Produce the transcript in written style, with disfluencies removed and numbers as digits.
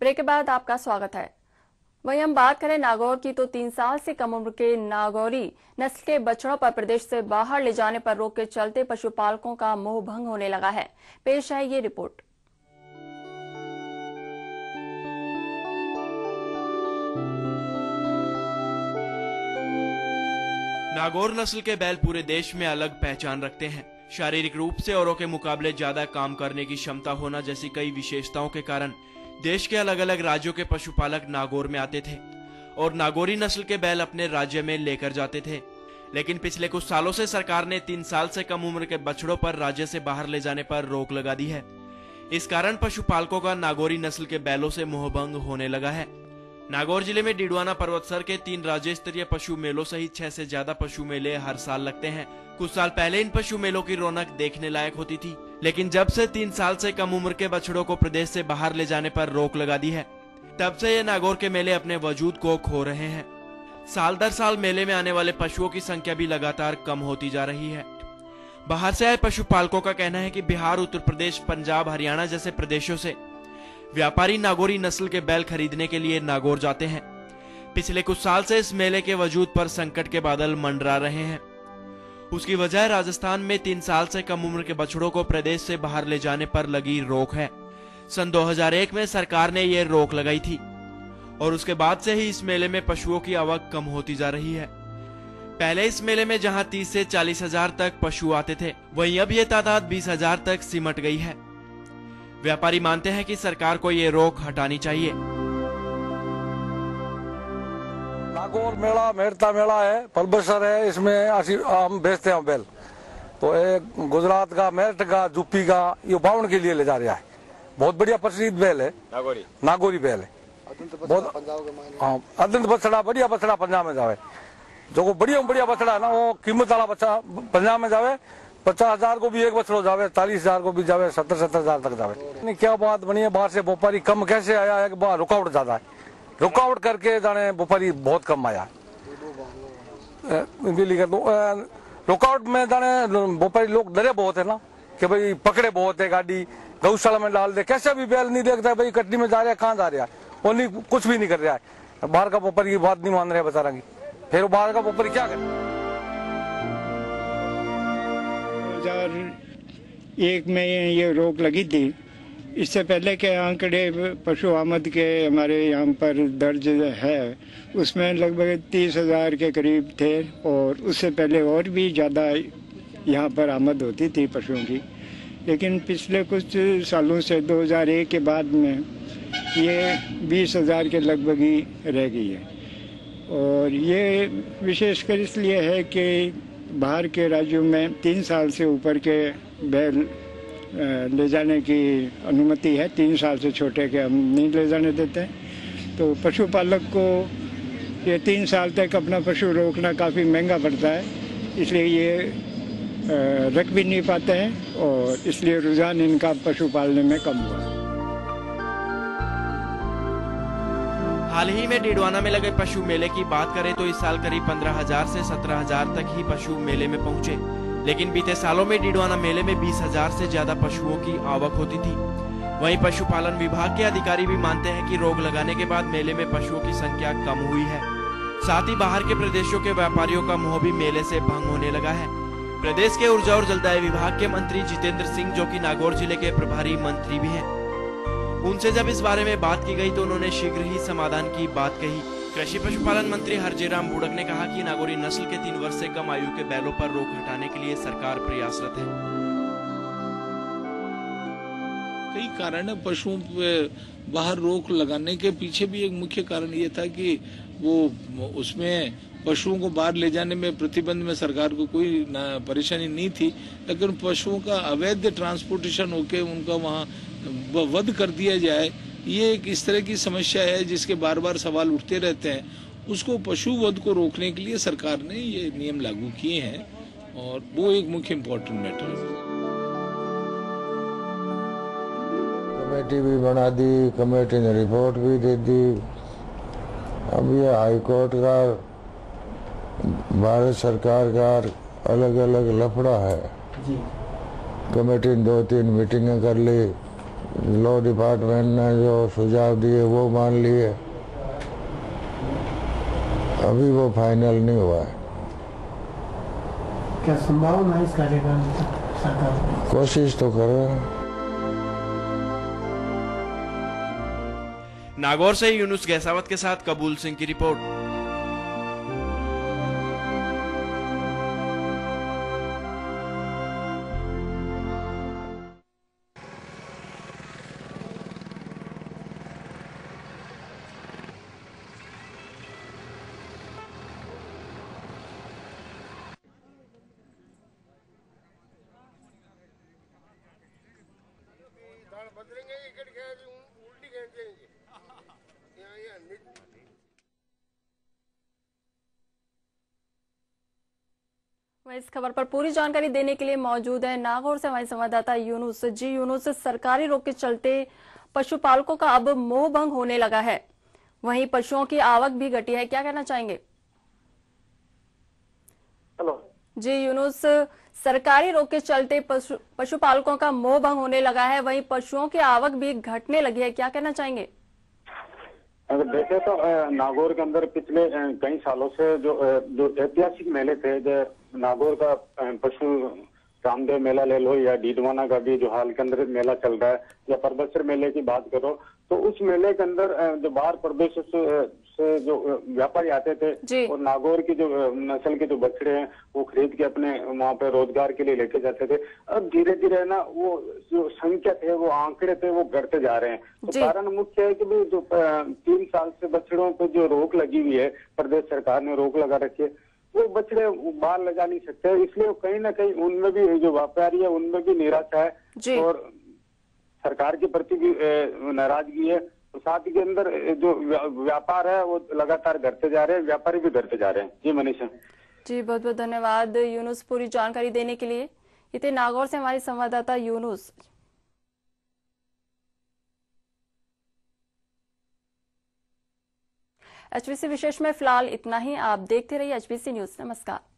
Break के बाद आपका स्वागत है। वहीं हम बात करें नागौर की तो 3 साल से कम उम्र के नागौरी नस्ल के बछड़ों पर प्रदेश से बाहर ले जाने पर रोक के चलते पशुपालकों का मोह भंग होने लगा है। पेश है ये रिपोर्ट। नागौर नस्ल के बैल पूरे देश में अलग पहचान रखते हैं। शारीरिक रूप से औरों के मुकाबले ज्यादा काम करने की क्षमता होना जैसी कई विशेषताओं के कारण देश के अलग अलग राज्यों के पशुपालक नागौर में आते थे और नागौरी नस्ल के बैल अपने राज्य में लेकर जाते थे। लेकिन पिछले कुछ सालों से सरकार ने 3 साल से कम उम्र के बछड़ों पर राज्य से बाहर ले जाने पर रोक लगा दी है। इस कारण पशुपालकों का नागौरी नस्ल के बैलों से मोहभंग होने लगा है। नागौर जिले में डिडवाना पर्वतसर के 3 राज्य स्तरीय पशु मेलों सहित 6 से ज्यादा पशु मेले हर साल लगते हैं। कुछ साल पहले इन पशु मेलों की रौनक देखने लायक होती थी, लेकिन जब से 3 साल से कम उम्र के बछड़ों को प्रदेश से बाहर ले जाने पर रोक लगा दी है, तब से ये नागौर के मेले अपने वजूद को खो रहे हैं। साल दर साल मेले में आने वाले पशुओं की संख्या भी लगातार कम होती जा रही है। बाहर से आए पशुपालकों का कहना है कि बिहार, उत्तर प्रदेश, पंजाब, हरियाणा जैसे प्रदेशों से व्यापारी नागौरी नस्ल के बैल खरीदने के लिए नागौर जाते हैं। पिछले कुछ साल से इस मेले के वजूद पर संकट के बादल मंडरा रहे हैं। उसकी वजह राजस्थान में 3 साल से कम उम्र के बछड़ों को प्रदेश से बाहर ले जाने पर लगी रोक है। सन 2001 में सरकार ने ये रोक लगाई थी और उसके बाद से ही इस मेले में पशुओं की आवक कम होती जा रही है। पहले इस मेले में जहां 30 से 40 हजार तक पशु आते थे, वहीं अब ये तादाद 20 हजार तक सिमट गई है। व्यापारी मानते हैं कि सरकार को ये रोक हटानी चाहिए। नागौर मेला मेहरता मेला है, पर्वतसर है, इसमें हम बेचते हैं बैल। तो एक गुजरात का, मेरठ का, यूपी का, ये 52 के लिए ले जा रहा है। बहुत बढ़िया प्रसिद्ध बैल है, नागौरी बैल है। बहुत हाँ, अदंत बछड़ा, बढ़िया बछड़ा पंजाब में जावे। जो बढ़िया बढ़िया बछड़ा है ना, वो कीमत वाला बच्चा पंजाब में जावे। 50,000 को भी एक बछड़ो जावे, 40,000 को भी जावे, 70,000 तक जावे। क्या बात बनी है, बाहर से व्यापारी कम कैसे आया है कि बाहर रुकावट ज्यादा है। रुकावट करके जाने व्यापारी बहुत कम आया। रुकावट में जाने व्यापारी लोग डरे बहुत है ना कि भाई पकड़े बहुत है, गाड़ी गौशाला में डाल दे। कैसे भी बैल नहीं देखता है भाई कटनी में जा रहा है, कहाँ जा रहा है, वो नहीं कुछ भी नहीं कर रहा है। बाहर का व्यापारी की बात नहीं मान रहे बेचारा की, फिर बाहर का व्यापारी क्या करे। 2001 में ये रोक लगी थी। इससे पहले के आंकड़े पशु आमद के हमारे यहाँ पर दर्ज है, उसमें लगभग 30,000 के करीब थे और उससे पहले और भी ज़्यादा यहाँ पर आमद होती थी पशुओं की। लेकिन पिछले कुछ सालों से 2001 के बाद में ये 20,000 के लगभग ही रह गई है। और ये विशेषकर इसलिए है कि बाहर के राज्यों में 3 साल से ऊपर के बैल ले जाने की अनुमति है। 3 साल से छोटे के हम नहीं ले जाने देते। तो पशुपालक को ये 3 साल तक अपना पशु रोकना काफ़ी महंगा पड़ता है, इसलिए ये रख भी नहीं पाते हैं और इसलिए रुझान इनका पशु पालने में कम हुआ। हाल ही में डिडवाना में लगे पशु मेले की बात करें तो इस साल करीब 15,000 से 17,000 तक ही पशु मेले में पहुंचे। लेकिन बीते सालों में डिडवाना मेले में 20,000 से ज्यादा पशुओं की आवक होती थी। वहीं पशुपालन विभाग के अधिकारी भी मानते हैं कि रोक लगाने के बाद मेले में पशुओं की संख्या कम हुई है। साथ ही बाहर के प्रदेशों के व्यापारियों का मोह भी मेले से भंग होने लगा है। प्रदेश के ऊर्जा और जलदाय विभाग के मंत्री जितेंद्र सिंह, जो कि नागौर जिले के प्रभारी मंत्री भी हैं, उनसे जब इस बारे में बात की गई तो उन्होंने शीघ्र ही समाधान की बात कही। कृषि पशुपालन मंत्री हरजीराम बुड़क ने कहा कि नागौरी नस्ल के 3 वर्ष से कम आयु के बैलों पर रोक हटाने के लिए सरकार प्रयासरत है। कई कारण है पशुओं पे बाहर रोक लगाने के पीछे भी एक मुख्य कारण ये था कि वो उसमें पशुओं को बाहर ले जाने में प्रतिबंध में सरकार को कोई परेशानी नहीं थी, लेकिन पशुओं का अवैध ट्रांसपोर्टेशन होके उनका वहाँ वध कर दिया जाए, ये एक इस तरह की समस्या है जिसके बार बार सवाल उठते रहते हैं। उसको पशु वध को रोकने के लिए सरकार ने ये नियम लागू किए हैं और वो एक मुख्य इम्पोर्टेंट मैटर है। कमेटी भी बना दी, कमेटी ने रिपोर्ट भी दे दी। अब ये हाई कोर्ट का, भारत सरकार का अलग अलग लफड़ा है। कमेटी ने 2-3 मीटिंगें कर ली, लॉ डिपार्टमेंट ने जो सुझाव दिए वो मान लिए, अभी वो फाइनल नहीं हुआ है। क्या संभावना है इस कार्यक्रम की सरकार? कोशिश तो कर रहे हैं। नागौर से यूनुस गैसावत के साथ कबूल सिंह की रिपोर्ट। इस खबर पर पूरी जानकारी देने के लिए मौजूद है नागौर से हमारे संवाददाता यूनुस। जी यूनुस, सरकारी रोक के चलते पशुपालकों का अब मोह भंग होने लगा है, वहीं पशुओं की आवक भी घटी है, क्या कहना चाहेंगे? हेलो जी यूनुस, सरकारी रोक के चलते पशुपालकों का मोह भंग होने लगा है, वहीं पशुओं की आवक भी घटने लगी है, क्या कहना चाहेंगे? अगर देखें तो नागौर के अंदर पिछले कई सालों से जो ऐतिहासिक मेले थे, जो नागौर का पशु रामदेव मेला ले लो या डीडवाना का भी जो हाल के अंदर मेला चल रहा है, या परबसर मेले की बात करो, तो उस मेले के अंदर जो बाहर प्रदेश से जो व्यापारी आते थे और नागौर की जो नस्ल के जो बछड़े हैं वो खरीद के अपने वहाँ पे रोजगार के लिए लेके जाते थे। अब धीरे धीरे ना वो जो संख्या थे, वो आंकड़े थे, वो घटते जा रहे हैं। तो कारण मुख्य है कि भाई जो 3 साल से बछड़ों पे जो रोक लगी हुई है, प्रदेश सरकार ने रोक लगा रखी है, वो बछड़े बाहर ले जा नहीं सकते, इसलिए कहीं ना कहीं उनमें भी जो व्यापारी है उनमें भी निराशा है और सरकार के प्रति भी नाराजगी है। तो साथ के अंदर जो व्यापार है वो लगातार घटते जा रहे हैं, व्यापारी भी घटते जा रहे हैं। जी मनीषा। जी बहुत बहुत धन्यवाद यूनुस पूरी जानकारी देने के लिए। ये थे नागौर से हमारे संवाददाता यूनुस। एचबीसी विशेष में फिलहाल इतना ही। आप देखते रहिए एचबीसी न्यूज। नमस्कार।